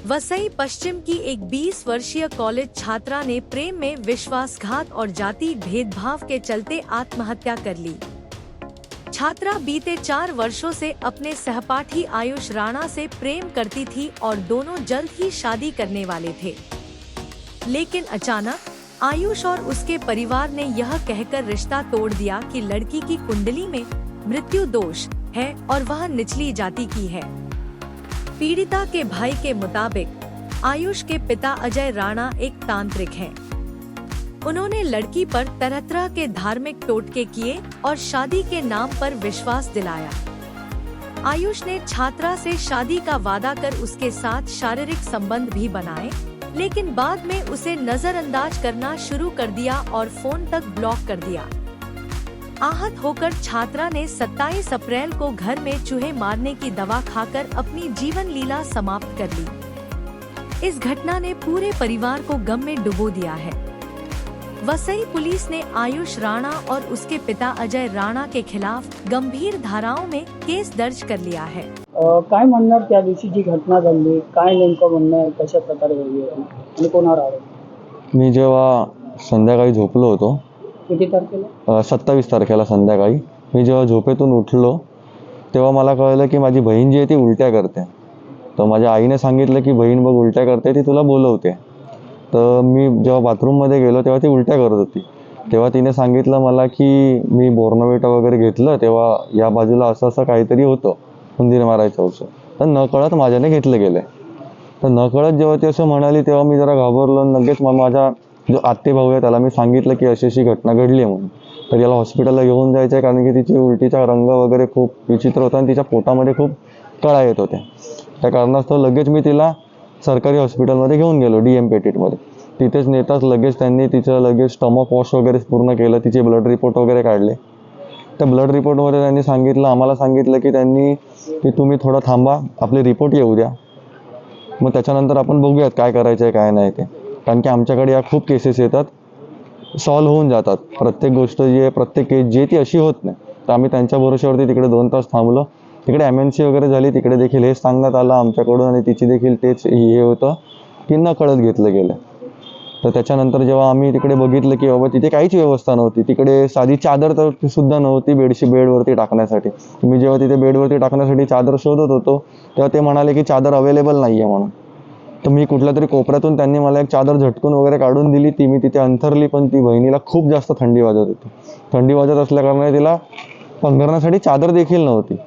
वसई पश्चिम की एक 20 वर्षीय कॉलेज छात्रा ने प्रेम में विश्वासघात और जाति भेदभाव के चलते आत्महत्या कर ली। छात्रा बीते 4 वर्षों से अपने सहपाठी आयुष राणा से प्रेम करती थी और दोनों जल्द ही शादी करने वाले थे। लेकिन अचानक आयुष और उसके परिवार ने यह कहकर रिश्ता तोड़ दिया कि लड़की की कुंडली में मृत्यु दोष है और वह निचली जाति की है। पीड़िता के भाई के मुताबिक आयुष के पिता अजय राणा एक तांत्रिक हैं। उन्होंने लड़की पर तरह तरह के धार्मिक टोटके किए और शादी के नाम पर विश्वास दिलाया। आयुष ने छात्रा से शादी का वादा कर उसके साथ शारीरिक संबंध भी बनाए, लेकिन बाद में उसे नजरअंदाज करना शुरू कर दिया और फोन तक ब्लॉक कर दिया। आहत होकर छात्रा ने 27 अप्रैल को घर में चूहे मारने की दवा खाकर अपनी जीवन लीला समाप्त कर ली। इस घटना ने पूरे परिवार को गम में डुबो दिया है। वसई पुलिस ने आयुष राणा और उसके पिता अजय राणा के खिलाफ गंभीर धाराओं में केस दर्ज कर लिया है। काय म्हणणार त्या दिवशी जी घटना घडली, काय नेमकं म्हणणं आहे, कशा प्रकारे घडली आणि कोणावर आरोप? मी जेव्हा संध्याकाळी झोपलो होतो, किती तारखेला? 27 तारखेला संध्याकाळी मी जेव्हा झोपेतून उठलो तेव्हा मला कळलं की माझी बहीण जी आहे ती उलट्या करते। तर माझ्या आईने सांगितलं की बहीण बघ उलट्या करते, ती तुला बोलवते। तर मी जेव्हा बाथरूममध्ये गेलो तेव्हा ती उलट्या करत होती। तेव्हा तिने सांगितलं मला की मी बोर्नविटा वगैरे घेतलं तेव्हा या बाजूला असं असं काहीतरी होतं, उंदीर मारायचं औषध। तर नकळत माझ्याने घेतलं गेलं। तर नकळत जेव्हा ती असं म्हणाली तेव्हा मी जरा घाबरलो। लगेच माझा जो आत्ते भाऊ आहे त्याला मी सांगितलं की अशी अशी घटना घडली आहे म्हणून। तर याला हॉस्पिटलला घेऊन जायचं आहे कारण की तिची उलटीचा रंग वगैरे खूप विचित्र होता आणि तिच्या पोटामध्ये खूप कळा येत होत्या। त्या कारणास्तव लगेच मी तिला सरकारी हॉस्पिटलमध्ये घेऊन गेलो, DM पेटीटमध्ये। तिथेच नेताच लगेच त्यांनी तिचं लगेच स्टमक वॉश वगैरे पूर्ण केलं, तिचे ब्लड रिपोर्ट वगैरे काढले। त्या ब्लड रिपोर्टमध्ये त्यांनी सांगितलं, आम्हाला सांगितलं की त्यांनी की तुम्ही थोडं थांबा, आपले रिपोर्ट येऊ द्या, मग त्याच्यानंतर आपण बघूयात काय करायचं आहे काय नाही ते। कारण की आमच्याकडे या खूप केसेस येतात, सॉल्व्ह होऊन जातात। प्रत्येक गोष्ट जी आहे, प्रत्येक केस जी ती अशी होत नाही। तर आम्ही त्यांच्या भरोश्यावरती तिकडे 2 तास थांबलो। तिकडे MNC वगैरे झाली, तिकडे देखील हेच सांगण्यात आलं आमच्याकडून आणि तिची देखील तेच हे होतं की नकळत घेतलं गेलं। तर त्याच्यानंतर जेव्हा आम्ही तिकडे बघितलं की बाबा तिथे काहीच व्यवस्था नव्हती, तिकडे साधी चादर तर सुद्धा नव्हती बेडवरती टाकण्यासाठी। मी जेव्हा तिथे बेडवरती टाकण्यासाठी चादर शोधत होतो तेव्हा ते म्हणाले की चादर अवेलेबल नाही आहे म्हणून। तर मी कुठल्या तरी कोपऱ्यातून त्यांनी मला एक चादर झटकून वगैरे काढून दिली, ती मी तिथे अंथरली। पण ती बहिणीला खूप जास्त थंडी वाजत होती। थंडी वाजत असल्याकारणाने तिला पंघरण्यासाठी चादर देखील नव्हती।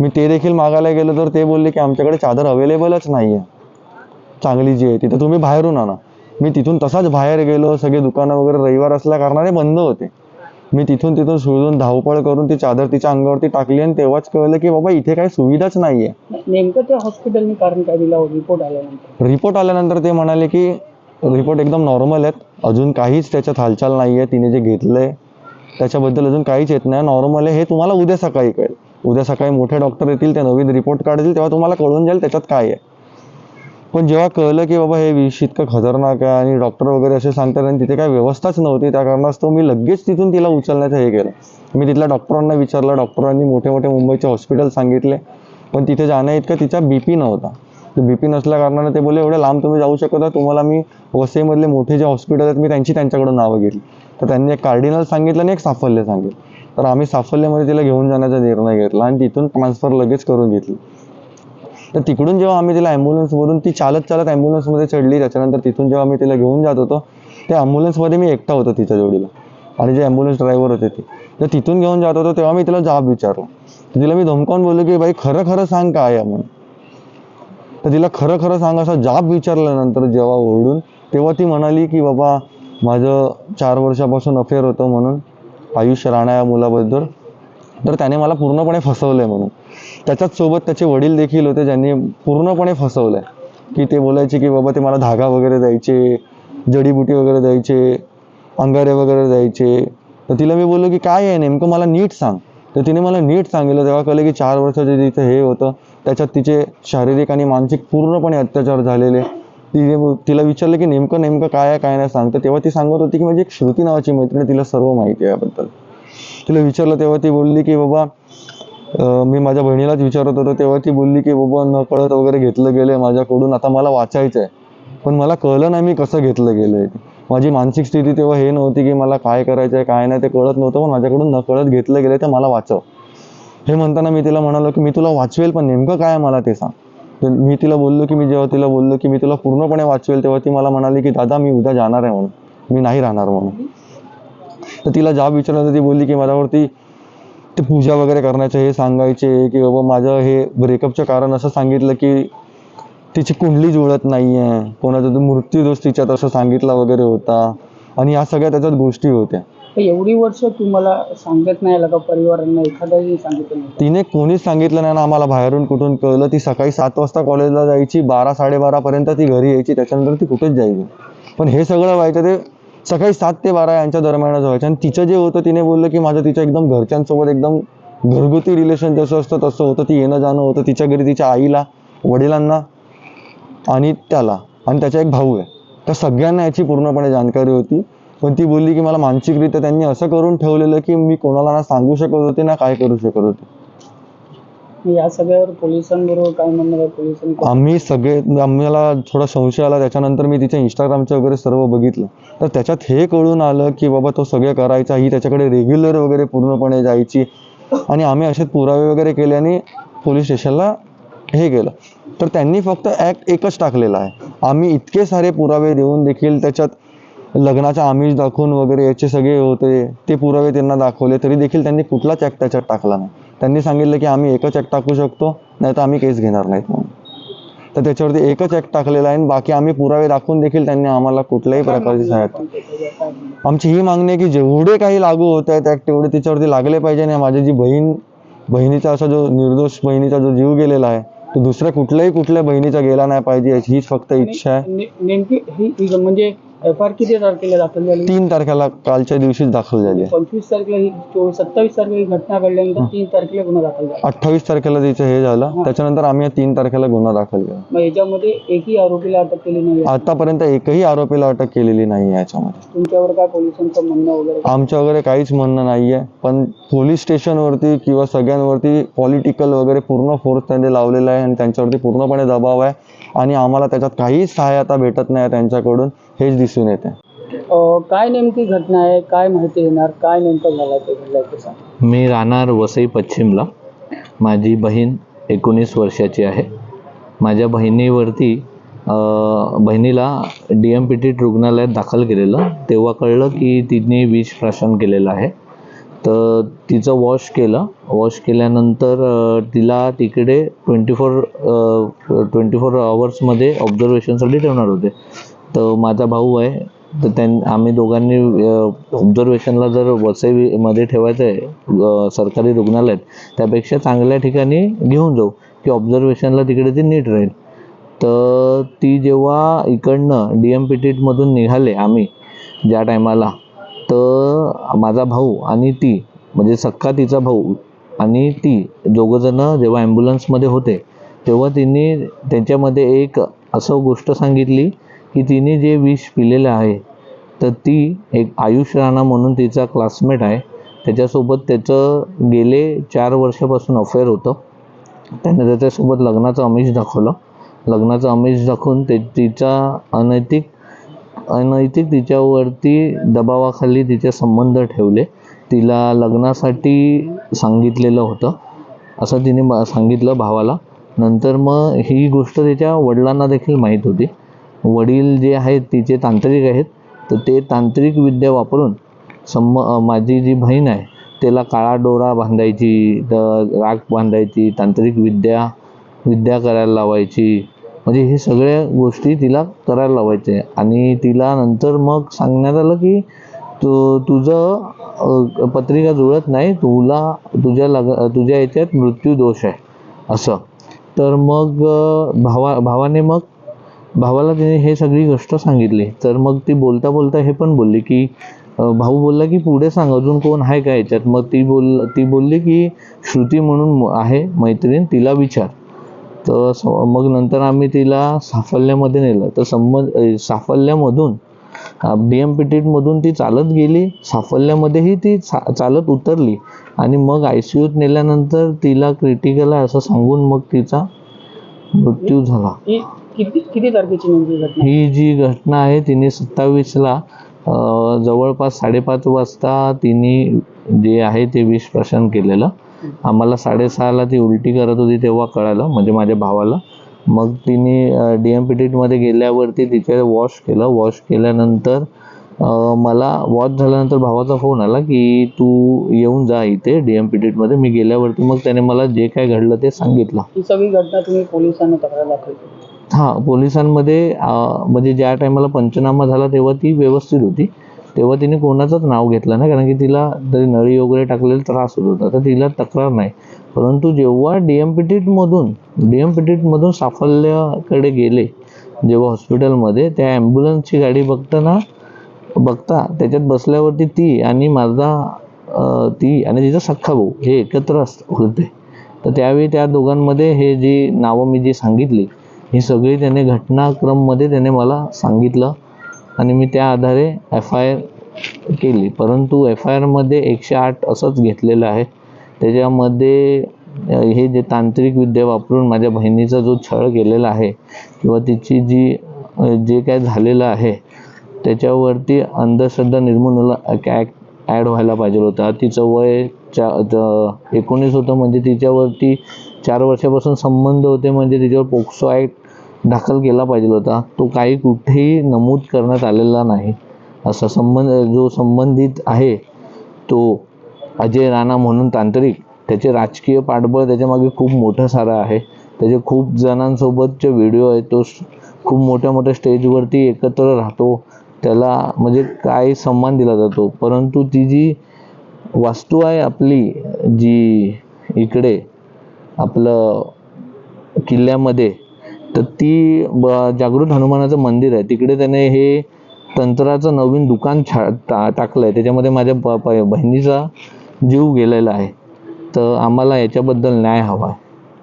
मी ते देखील मागायला गेलो तर ते बोलले की आमच्याकडे चादर अवेलेबलच नाही आहे चांगली जी आहे, तिथं तुम्ही बाहेरून आणा। मी तिथून तसाच बाहेर गेलो, सगळे दुकानं वगैरे रविवार असल्या कारणाने बंद होते। मी तिथून शोधून धावपळ करून ती चादर तिच्या अंगावरती टाकली आणि तेव्हाच कळलं की बाबा इथे काही सुविधाच नाही आहे। नेमकं त्या हॉस्पिटलने कारण काय दिलं? रिपोर्ट आल्यानंतर ते म्हणाले की रिपोर्ट एकदम नॉर्मल आहेत, अजून काहीच त्याच्यात हालचाल नाही आहे, तिने जे घेतलंय त्याच्याबद्दल अजून काहीच येत नाही, नॉर्मल आहे। हे तुम्हाला उद्या सकाळी कळेल। उद्या सकाळी मोठे डॉक्टर येतील, ते नवीन रिपोर्ट काढतील, तेव्हा तुम्हाला कळून जाईल त्याच्यात काय आहे। पण जेव्हा कळलं की बाबा हे विष इतकं खतरनाक आहे आणि डॉक्टर वगैरे असे सांगतात आणि तिथे काही व्यवस्थाच नव्हती, त्या कारणास्तव मी लगेच तिथून तिला उचलण्याचं हे केलं। मी तिथल्या डॉक्टरांना विचारलं, डॉक्टरांनी मोठे मोठे मुंबईचे हॉस्पिटल सांगितले, पण तिथे जाण्या इतका तिचा BP नव्हता। तर BP नसल्या कारणाने ते बोलले एवढे लांब तुम्ही जाऊ शकता, तुम्हाला मी वसईमधले मोठे जे हॉस्पिटल आहेत मी त्यांच्याकडून नावं घेतली। तर त्यांनी एक कार्डिनल सांगितलं आणि एक साफल्य सांगितलं। तर आम्ही साफल्यमध्ये तिला घेऊन जाण्याचा निर्णय घेतला आणि तिथून ट्रान्सफर लगेच करून घेतली। तर तिकडून जेव्हा आम्ही तिला ॲम्ब्युलन्समधून ती चालत ॲम्ब्युलन्समध्ये चढली, त्याच्यानंतर तिथून जेव्हा आम्ही तिला घेऊन जात होतो त्या ॲम्ब्युलन्समध्ये मी एकटा होतो तिच्या जोडीला आणि जे ॲम्ब्युलन्स ड्रायव्हर होते ते। तर तिथून घेऊन जात होतो तेव्हा मी तिला जाब विचारला। तर तिला मी धमकावून बोललो की बाई खरं खरं सांग काय आहे म्हणून। तर तिला खरं खरं सांग असा जाब विचारल्यानंतर जेव्हा ओरडून, तेव्हा ती म्हणाली की बाबा माझं 4 वर्षापासून अफेअर होतं म्हणून आयुष राणा या मुलाबद्दल, तर त्याने मला पूर्णपणे फसवलंय म्हणून। त्याच्याच सोबत त्याचे वडील देखील होते ज्यांनी पूर्णपणे फसवलंय, की ते बोलायचे की बाबा ते मला धागा वगैरे द्यायचे, जडीबुटी वगैरे द्यायचे, अंगारे वगैरे द्यायचे। तर तिला मी बोललो की काय आहे नेमकं मला नीट सांग। तर तिने मला नीट सांगितलं। तेव्हा कळलं की 4 वर्षाचे तिचं हे होतं, त्याच्यात तिचे शारीरिक आणि मानसिक पूर्णपणे अत्याचार झालेले। तिला विचारलं की नेमकं काय आहे काय नाही सांगतं, तेव्हा ती सांगत होती की माझी एक श्रुती नावाची मैत्रीण, तिला सर्व माहिती आहे याबद्दल। तिला विचारलं तेव्हा ती बोलली की बाबा मी माझ्या बहिणीलाच विचारत होतो तेव्हा ती बोलली की बाबा नकळत वगैरे घेतलं गेलं आहे माझ्याकडून, आता मला वाचायचं आहे. पण मला कळलं नाही मी कसं घेतलं गेलं आहे. माझी मानसिक स्थिती तेव्हा हे नव्हती की मला काय करायचं आहे काय नाही ते कळत नव्हतं, पण माझ्याकडून नकळत घेतलं गेलं तर मला वाचव. हे म्हणताना मी तिला म्हणालो की मी तुला वाचवेल, पण नेमकं काय मला ते सांग. तर मी तिला बोललो की जेव्हा तिला बोललो की मी तुला पूर्णपणे वाचवेल, तेव्हा ती मला म्हणाली की दादा मी उद्या जाणार आहे म्हणून, मी नाही राहणार म्हणून. तर तिला जाब विचारलं तर ती बोलली की माझ्यावरती ते पूजा वगैरे करण्याचे हे सांगायचे की बाबा माझं हे ब्रेकअपचं कारण असं सांगितलं की तिची कुंडली जुळत नाही आहे, कोणाचा तो मृत्यूदोष तिच्यात असं सांगितला वगैरे होता, आणि या सगळ्या त्याच्यात गोष्टी होत्या. एवढी वर्ष तुम्हाला सांगत नाही आलं का परिवारांना, एखाद्याही सांगितलं नाही? तिने कोणीच सांगितलं नाही ना आम्हाला, बाहेरून कुठून कळलं. ती सकाळी 7 वाजता कॉलेजला जायची, 12-12:30 ती घरी यायची, त्याच्यानंतर ती कुठेच जायची. पण हे सगळं व्हायचं ते सकाळी 7 ते 12 यांच्या दरम्यानच व्हायचं. आणि तिचं जे होतं तिने बोललं की माझं तिच्या एकदम घरच्यांसोबत एकदम घरगुती रिलेशन जसं असतं तसं होतं. ती येणं जाणं होतं तिच्या घरी, तिच्या आईला, वडिलांना आणि त्याला, आणि त्याचा एक भाऊ आहे, त्या सगळ्यांना याची पूर्णपणे जाणकारी होती. पण ती बोलली की मला मानसिकरित्या त्यांनी असं करून ठेवलेलं की मी कोणाला ना सांगू शकत होते ना काय करू शकत होते. या सगळ्यावर पोलिसांबरोबर काय म्हणणं आहे? पोलिसांनी आम्हाला थोडा संशय आला. त्याच्यानंतर मी तिच्या इंस्टाग्रामचं वगैरे सर्व बघितलं, तर त्याच्यात हे कळून आलं की बाबा तो सगळं करायचा, ही त्याच्याकडे रेग्युलर वगैरे पूर्णपणे जायची. आणि आम्ही असे पुरावे वगैरे केल्याने पोलीस स्टेशनला हे केलं, तर त्यांनी फक्त ॲक्ट एकच टाकलेला आहे. आम्ही इतके सारे पुरावे देऊन देखील त्याच्यात लग्नाचा आमिष दाखवून वगैरे याचे सगळे होते ते पुरावे त्यांना दाखवले, तरी देखील त्यांनी कुठलाच ॲक्ट त्याच्यात टाकला नाही. त्यांनी सांगितलं की आम्ही एकच ॲक्ट टाकू शकतो, नाही तर आम्ही केस घेणार नाहीत म्हणून. तर त्याच्यावरती एकच ॲक्ट टाकलेला आहे. बाकी आम्ही पुरावे दाखवून देखील त्यांनी आम्हाला कुठल्याही प्रकारची सहायता. आमची ही मागणी आहे की जेवढे काही लागू होत आहेत ॲक्ट तेवढे तिच्यावरती लागले पाहिजे. आणि माझी जी बहिणीचा असा जो निर्दोष बहिणीचा जो जीव गेलेला आहे तो दुसऱ्या कुठल्या बहिणीचा गेला नाही पाहिजे, हीच फक्त इच्छा आहे. नेमकी ही म्हणजे FIR किती तारखेला दाखल झाली? 3 तारखेला कालच्या दिवशीच दाखल झाली. 25 तारखेला ही 27 तारखेला ही घटना घडल्यानंतर 3 तारखेला गुन्हा दाखल झाला. 28 तारखेला तिचं हे झालं, त्याच्यानंतर आम्ही 3 तारखेला गुन्हा दाखल केला. मग याच्यामध्ये एकही आरोपीला अटक केली नाही? आतापर्यंत एकही आरोपीला अटक केलेली नाही याच्यामध्ये. तुमच्यावर काय पोलिसांचं म्हणणं वगैरे? आमच्या वगैरे काहीच म्हणणं नाहीये, पण पोलीस स्टेशनवरती किंवा सगळ्यांवरती पॉलिटिकल वगैरे पूर्ण फोर्स त्यांनी लावलेला आहे आणि त्यांच्यावरती पूर्णपणे दबाव आहे. आणि आम्हाला त्याच्यात काहीच सहायता भेटत नाही त्यांच्याकडून, हेच दिसून येते. काय नेमकी घटना आहे, काय माहिती येणार, काय नेमकं झालं ते घडलं सांग. मी राहणार वसई पश्चिमला. माझी बहीण 19 वर्षाची आहे. माझ्या बहिणीला DMPT रुग्णालयात दाखल केलेलं, तेव्हा कळलं की तिने विष प्राशन केलेलं आहे. तर तिचं वॉश केल्यानंतर तिला तिकडे 24 आवर्समध्ये ऑब्झर्वेशनसाठी ठेवणार होते. तर माझा भाऊ आहे, तर आम्ही दोघांनी ऑब्झर्वेशनला जर वसईमध्ये ठेवायचं आहे सरकारी रुग्णालयात, त्यापेक्षा चांगल्या ठिकाणी घेऊन जाऊ की ऑब्झर्वेशनला तिकडे ती नीट राहील. तर ती जेव्हा इकडनं DMPTमधून निघाले आम्ही ज्या टायमाला, तर माझा भाऊ आणि ती म्हणजे सक्का तिचा भाऊ आणि ती दोघंजणं जेव्हा ॲम्ब्युलन्समध्ये होते तेव्हा तिने त्यांच्यामध्ये एक असं गोष्ट सांगितली की तिने जे विष पिलेलं आहे, तर ती एक आयुष राणा म्हणून तिचा क्लासमेट आहे, त्याच्यासोबत त्याचं गेले 4 वर्षापासून अफेअर होतं. त्याने त्याच्यासोबत लग्नाचं आमिष दाखवून तिचा अनैतिक तिच्यावरती दबावाखाली तिचे संबंध ठेवले. तिला लग्नासाठी सांगितलेलं होतं असं तिने सांगितलं भावाला. नंतर मग ही गोष्ट तिच्या वडिलांना देखील माहीत होती. वडील जे आहेत तिचे तांत्रिक आहेत, तर ते तांत्रिक विद्या वापरून माझी जी बहीण आहे त्याला काळा दोरा बांधायची, राख बांधायची, तांत्रिक विद्या करायला लावायची. म्हणजे हे सगळ्या गोष्टी तिला करायला लावायचे. आणि तिला नंतर मग सांगण्यात आलं की तुझं पत्रिका जुळत नाही, तुझ्या याच्यात मृत्यूदोष आहे असं. तर मग भावाला तिने हे सगळी गोष्ट सांगितली. तर मग ती बोलता हे पण बोलली की भाऊ बोलला की पुढे सांग अजून कोण आहे का याच्यात. मग ती बोलली की श्रुती म्हणून आहे मैत्रीण, तिला विचार. तर मग नंतर आम्ही तिला साफल्यामध्ये नेलं. तर साफल्यामधून DMPT मधून ती चालत गेली, साफल्यामध्येही ती चालत उतरली आणि मग ICUत नेल्यानंतर तिला क्रिटिकल आहे असं सांगून मग तिचा मृत्यू झाला. ही किती तारखेची नेमकी घटना? ही जी घटना आहे तिने 27ला जवळपास 5:30 वाजता तिने जे आहे ते विष प्राशन केलेलं. आम्हाला 6:30ला ती उलटी करत होती तेव्हा कळालं, म्हणजे माझ्या भावाला. मग तिने DMPT मध्ये गेल्यावरती तिचे वॉश केल्यानंतर मला वॉश झाल्यानंतर भावाचा फोन आला की तू येऊन जा इथे DMPT मध्ये. मी गेल्यावरती मग त्याने मला जे काय घडलं ते सांगितलं. ही सगळी घटना तुम्ही पोलिसांना तक्रार दाखल केली? हां, पोलिसांमध्ये म्हणजे ज्या टायमाला पंचनामा झाला तेव्हा ती व्यवस्थित होती. तेव्हा तिने कोणाचंच नाव घेतलं नाही, कारण की तिला तरी नळी वगैरे टाकलेला त्रास होत होता, तर तिला तक्रार नाही. परंतु जेव्हा DMPT मधून साफल्याकडे गेले, जेव्हा हॉस्पिटलमध्ये, त्या ॲम्ब्युलन्सची गाडी बघता त्याच्यात बसल्यावरती ती आणि तिचा सख्खा भाऊ हे एकत्र होते. तर त्यावेळी त्या दोघांमध्ये हे जी नावं मी जी सांगितली ही सगळी त्याने घटनाक्रममध्ये त्याने मला सांगितलं आणि मी त्या आधारे FIR केली. परंतु FIR मध्ये 108 असंच घेतलेलं आहे. त्याच्यामध्ये हे जे तांत्रिक विद्या वापरून माझ्या बहिणीचा जो छळ केलेला आहे किंवा तिची जे काय झालेलं आहे त्याच्यावरती अंधश्रद्धा निर्मूलन ॲक्ट ॲड व्हायला पाहिजे होता. तिचं वय 19 होतं, म्हणजे तिच्यावरती 4 वर्षापासून संबंध होते, म्हणजे तिच्यावर पोक्सो ॲक्ट दाखल केला पाहिजे होता. तो काही कुठेही नमूद करण्यात आलेला नाही. असा जो संबंधित आहे तो अजय राणा म्हणून तांत्रिक, त्याचे राजकीय पाठबळ त्याच्यामागे खूप मोठं सारं आहे. त्याचे खूप जणांसोबतचे व्हिडिओ आहेत. तो खूप मोठ्या स्टेजवरती एकत्र राहतो, त्याला म्हणजे काय सन्मान दिला जातो. परंतु ती जी वास्तू आहे आपली, जी इकडे आपलं किल्ल्यामध्ये, तर ती जागृत हनुमानाचं मंदिर आहे. तिकडे त्याने हे तंत्राचं नवीन दुकान टाकलं आहे. त्याच्यामध्ये माझ्या बहिणीचा जीव गेलेला आहे. तर आम्हाला याच्याबद्दल न्याय हवा आहे.